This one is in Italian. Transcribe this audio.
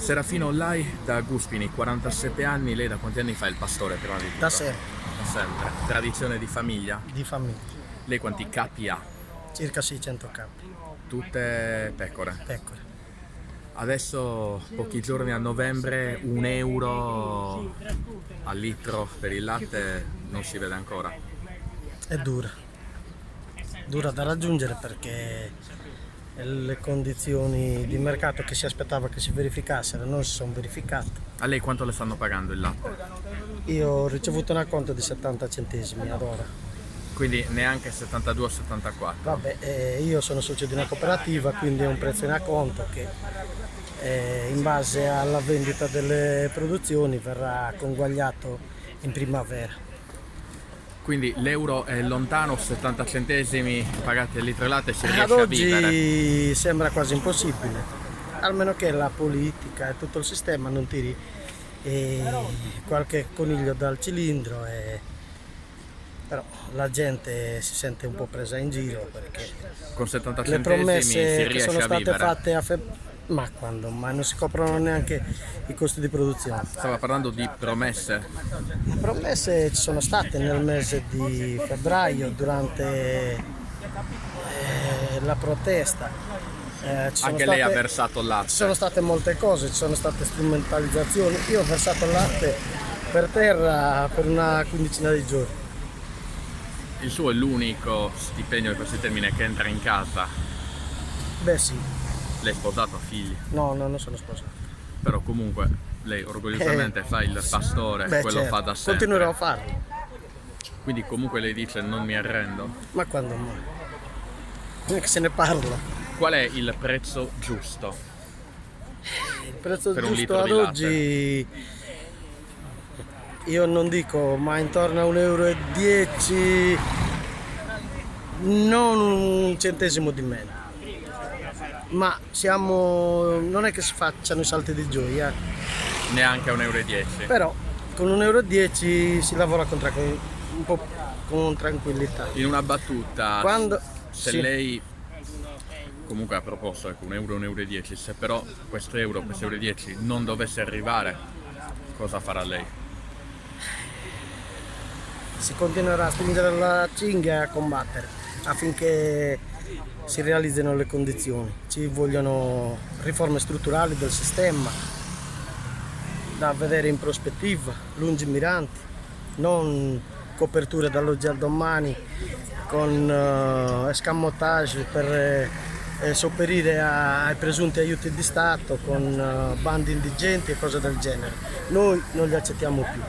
Serafino Ollai da Guspini, 47 anni, lei da quanti anni fa il pastore prima di tutto? Da sempre, Da sempre. Tradizione di famiglia? di famiglia, Lei quanti capi ha? circa 600 capi, Tutte pecore. pecore. Adesso, pochi giorni a novembre, 1 euro al litro per il latte non si vede ancora. È dura da raggiungere perché le condizioni di mercato che si aspettava che si verificassero non si sono verificate. A lei quanto le stanno pagando il latte? Io ho ricevuto un acconto di 70 centesimi ad ora. Quindi neanche 72 o 74. Vabbè, io sono socio di una cooperativa, quindi è un prezzo in acconto che in base alla vendita delle produzioni verrà conguagliato in primavera. Quindi l'euro è lontano, 70 centesimi pagati al litro di latte si Ad riesce a vivere. oggi sembra quasi impossibile, almeno che la politica e tutto il sistema non tiri qualche coniglio dal cilindro, però la gente si sente un po' presa in giro perché Con 70 le centesimi si promesse che riesce sono a state vivere. fatte ma quando? Ma non si coprono neanche i costi di produzione. Stava parlando di promesse. Le promesse ci sono state nel mese di febbraio durante la protesta. Ci sono Anche lei ha state- versato il Ci latte. sono state molte cose, ci sono state strumentalizzazioni. Io ho versato il latte per terra per una quindicina di giorni. Il suo è l'unico stipendio di questo termine che entra in casa. Beh sì, Lei è sposato, ha figli. no, non sono sposato. Però comunque lei orgogliosamente fa il pastore, Beh, quello certo, fa da sempre. continuerò a farlo. Quindi comunque lei dice non mi arrendo. Ma quando mai? Non è che se ne parla. Qual è il prezzo giusto? Il prezzo Per un giusto litro ad di latte. oggi io non dico, ma intorno a 1,10 euro, non un centesimo di meno. Ma non è che si facciano i salti di gioia, Neanche a 1,10 euro. però con 1,10 euro si lavora un po' con tranquillità. In una battuta, Quando se sì. lei comunque ha proposto ecco, 1 euro, 1,10 euro, se però questo euro, questo euro 10 non dovesse arrivare, cosa farà lei? Si continuerà a spingere la cinghia e a combattere affinché si realizzino le condizioni. Ci vogliono riforme strutturali del sistema da vedere in prospettiva, lungimiranti, non coperture dall'oggi al domani con escamotage per sopperire ai presunti aiuti di Stato con bandi indigenti e cose del genere. Noi non li accettiamo più.